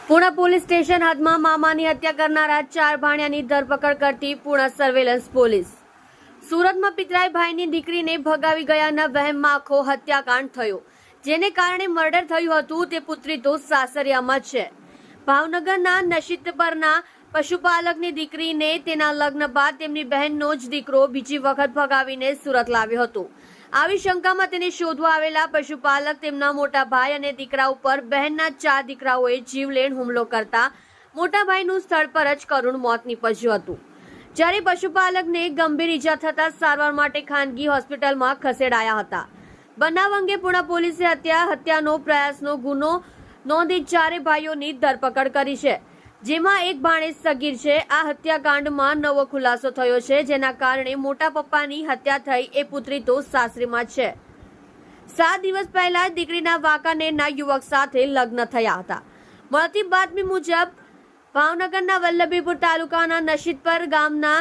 Puna police station હદમાં મામાની હત્યા કરનારા 4 ભાણિયાની ધરપકડ કરતી પુણા સર્વેલન્સ પોલીસ। સુરતમાં પિતરાઈ ભાઈની દીકરીને ભગાવી ગયાના વહેમમાં આખો હત્યાકાંડ થયો, જેને કારણે મર્ડર થયું હતું। તે પુત્રી તો સાસરિયામાં છે। ભાવનગરના નશીતપરના પશુપાલકની દીકરીને તેના લગ્ન બાદ તેમની બહેનનો જ દીકરો બીજી વખત ભગાવીને સુરત લાવ્યો હતો। આવી શંકામાં તેને શોધવા આવેલા પશુપાલક તેમના મોટા ભાઈ અને દીકરા ઉપર બહેનના 4 દીકરાઓએ જીવલેણ હુમલો કરતા મોટા ભાઈનું સ્થળ પર જ કરુણ મોત નીપજ્યું હતું, જ્યારે પશુપાલકને ગંભીર ઈજા થતા સારવાર માટે ખાનગી હોસ્પિટલમાં ખસેડાયા હતા। બનાવ અંગે પુણા પોલીસે હત્યાનો પ્રયાસનો ગુનો નોંધી 4 ભાઈઓની ધરપકડ કરી છે, જેમાં એક ભાણેજ સગીર છે। આ હત્યાકાંડમાં નવો ખુલાસો થયો છે, જેના કારણે મોટા પપ્પાની હત્યા થઈ। એ પુત્રી તો સાસરીમાં છે। 7 દિવસ પહેલા દીકરીના વાંકાનેરના યુવક સાથે લગ્ન થયા હતા। મળતી બાતમી મુજબ ભાવનગરના વલ્લભીપુર તાલુકાના નશીતપર ગામના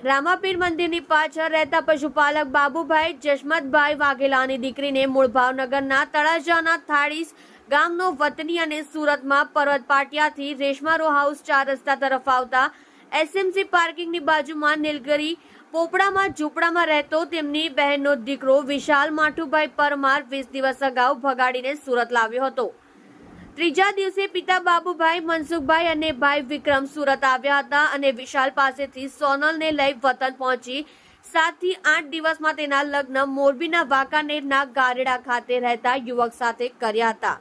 રામાપીર મંદિરની પાછળ રહેતા પશુપાલક બાબુભાઈ જશમતભાઈ વાઘેલાની દીકરીને મૂળ ભાવનગરના તળાજાના થાળીસ ગામનો વતની અને સુરતમાં પર્વત પાટિયાથી રેશમા રો હાઉસ 4 રસ્તા તરફ આવતા એસએમસી પાર્કિંગની બાજુમાં નીલગિરી પોપડામાં ઝૂંપડામાં રહેતો તેમની બહેનનો દીકરો વિશાલ માઠુભાઈ પરમાર 20 દિવસ અગાઉ ભગાડીને સુરત લાવ્યો હતો। ત્રીજા દિવસે પિતા બાબુભાઈ મનસુખભાઈ અને ભાઈ વિક્રમ સુરત આવ્યા હતા અને વિશાલ પાસેથી સોનલને લઈ વતન પહોંચી 7 થી 8 દિવસમાં તેના લગ્ન મોરબીના વાંકાનેરના ગારેડા ખાતે રહેતા યુવક સાથે કર્યા હતા।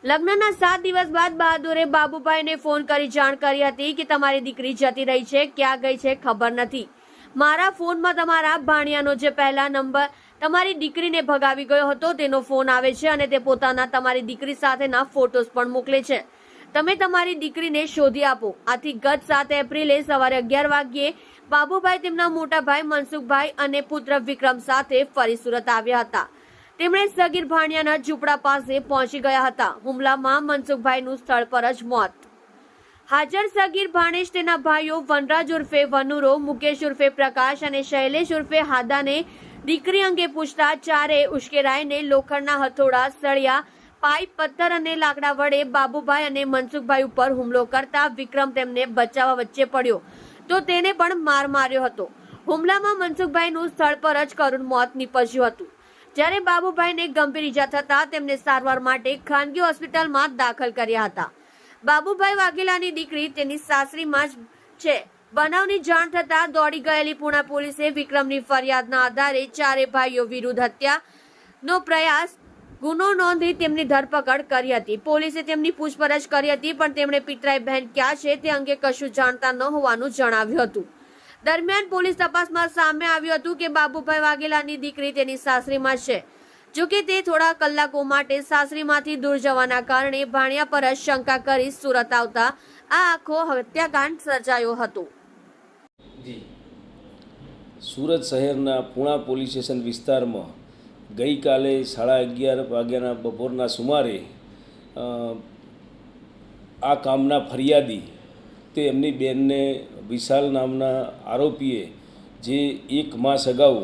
લગ્નના 7 દિવસ બાદ બહાદુરે બાબુભાઈને ફોન કરી જાણ કરી હતી કે તમારી દીકરી જતી રહી છે, ક્યાં ગઈ છે ખબર નથી। મારા ફોનમાં તમારા ભાણિયાનો જે પહેલા નંબર તમારી દીકરીને ભગાવી ગયો હતો તેનો ફોન આવે છે અને તે પોતાના તમારી દીકરી સાથેના ફોટોસ પણ મોકલે છે। તમે તમારી દીકરીને શોધી આપો। આથી ગત 7 એપ્રિલે સવારે 11 વાગ્યે બાબુભાઈ તેમના મોટા ભાઈ મનસુખભાઈ અને પુત્ર વિક્રમ સાથે ફરી સુરત આવ્યા હતા। તેમણે સગીર ભાણિયાના ઝૂંપડા પાસે પહોંચી ગયા હતા। હુમલામાં મનસુખભાઈનું સ્થળ પર જ મોત। હાજર સગીર ભાણેજ તેના ભાઈઓ વનરાજ ઉર્ફે વનુરો, મુકેશ ઉર્ફે પ્રકાશ અને શૈલેષ ઉર્ફે હાદાને દીકરી અંગે પૂછતા 4 ઉશ્કેરાઈને લોખંડના હથોડા, સળિયા, પાઇપ, પથ્થર અને લાકડા વડે બાબુભાઈ અને મનસુખભાઈ ઉપર હુમલો કરતા વિક્રમ તેમને બચાવવા વચ્ચે પડ્યો તો તેને પણ માર માર્યો હતો। હુમલામાં મનસુખભાઈનું સ્થળ પર જ કરુણ મોત નીપજ્યું હતું, જ્યારે બાબુભાઈને ગંભીર ઈજા થતા તેમને સારવાર માટે ખાનગી હોસ્પિટલમાં દાખલ કર્યા હતા। બાબુભાઈ વાઘેલાની દીકરી તેની સાસરીમાં જ છે। બનાવની જાણ થતા દોડી ગયેલી પુણા પોલીસે વિક્રમની ફરિયાદના આધારે 4 ભાઈઓ વિરુદ્ધ હત્યાનો પ્રયાસ ગુનો નોંધી તેમની ધરપકડ કરી હતી। પોલીસે તેમની પૂછપરછ કરી હતી, પણ તેમણે પિતરાઈ બહેન ક્યાં છે તે અંગે કશું જાણતા ન હોવાનું જણાવ્યું હતું। દરમિયાન પોલીસ તપાસમાં સામે આવ્યું હતું કે બાબુભાઈ વાઘેલાની દીકરી તેની સાસરીમાં છે, જોકે તે થોડા કલાકો માટે સાસરીમાંથી દૂર જવાના કારણે ભાણિયા પર જ શંકા કરી સુરત આવતા આ આખો હત્યાકાંડ સર્જાયો હતો। સુરત શહેરના પુણા પોલીસ સ્ટેશન વિસ્તારમાં ગઈકાલે 11:30 વાગ્યાના બપોરના સુમારે આ કામના ફરિયાદી તે એમની બહેનને વિશાલ નામના આરોપીએ જે 1 માસ અગાઉ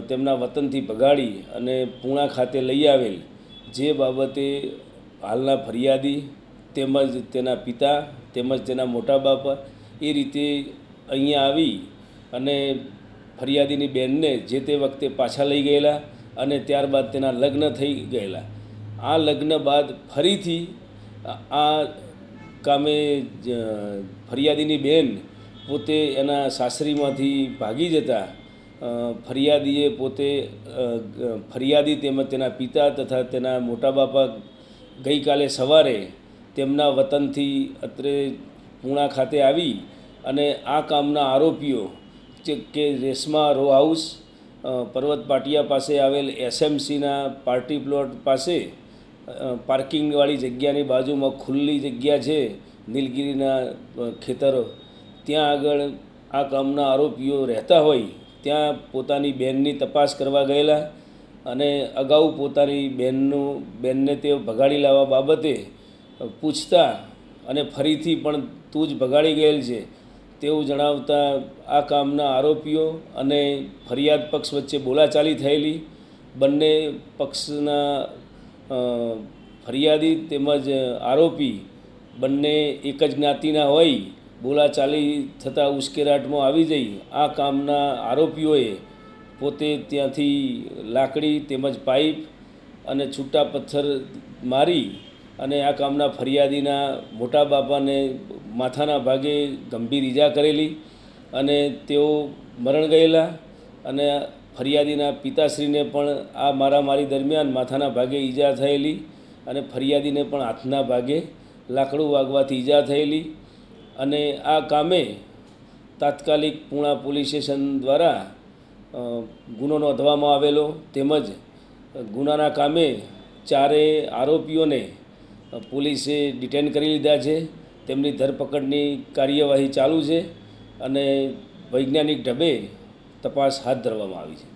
તેમના વતનથી ભગાડી અને પુણા ખાતે લઈ આવેલ, જે બાબતે હાલના ફરિયાદી તેમજ તેના પિતા તેમજ તેના મોટા બાપા એ રીતે અહીંયા આવી અને ફરિયાદીની બહેનને જે તે વખતે પાછા લઈ ગયેલા અને ત્યારબાદ તેના લગ્ન થઈ ગયેલા। આ લગ્ન બાદ ફરીથી આ કામે ફરિયાદીની બહેન પોતે એના સાસરીમાંથી ભાગી જતા ફરિયાદીએ પોતે ફરિયાદી તેમજ તેના પિતા તથા તેના મોટા બાપા ગઈકાલે સવારે તેમના વતનથી અત્રે પુણા ખાતે આવી અને આ કામના આરોપીઓ કે રેશમા રો હાઉસ પર્વત પાટિયા પાસે આવેલ એસએમસીના પાર્ટી પ્લોટ પાસે પાર્કિંગવાળી જગ્યાની બાજુમાં ખુલ્લી જગ્યા છે, નીલગિરીના ખેતરો, ત્યાં આગળ આ કામના આરોપીઓ રહેતા હોય ત્યાં પોતાની બહેનની તપાસ કરવા ગયેલા અને અગાઉ પોતાની બહેનને તે ભગાડી લાવવા બાબતે પૂછતા અને ફરીથી પણ તું જ ભગાડી ગયેલ છે તેવું જણાવતા આ કામના આરોપીઓ અને ફરિયાદ પક્ષ વચ્ચે બોલાચાલી થયેલી। બંને પક્ષના ફરિયાદી તેમજ આરોપી બંને એક જ જ્ઞાતિના હોય બોલાચાલી થતાં ઉશ્કેરાટમાં આવી જઈ આ કામના આરોપીઓએ પોતે ત્યાંથી લાકડી તેમજ પાઇપ અને છૂટા પથ્થર મારી અને આ કામના ફરિયાદીના મોટા બાપાને માથાના ભાગે ગંભીર ઈજા કરેલી અને તેઓ મરણ ગયેલા અને ફરિયાદીના પિતાશ્રીને પણ આ મારામારી દરમિયાન માથાના ભાગે ઈજા થયેલી અને ફરિયાદીને પણ હાથના ભાગે લાકડું વાગવાથી ઈજા થયેલી અને આ કામે તાત્કાલિક પૂણા પોલીસ સ્ટેશન દ્વારા ગુનો નોંધવામાં આવેલો તેમજ ગુનાના કામે ચારેય આરોપીઓને પોલીસે ડિટેન કરી લીધા છે. તેમની ધરપકડની કાર્યવાહી ચાલુ છે અને વૈજ્ઞાનિક ઢબે તપાસ હાથ ધરવામાં આવી છે.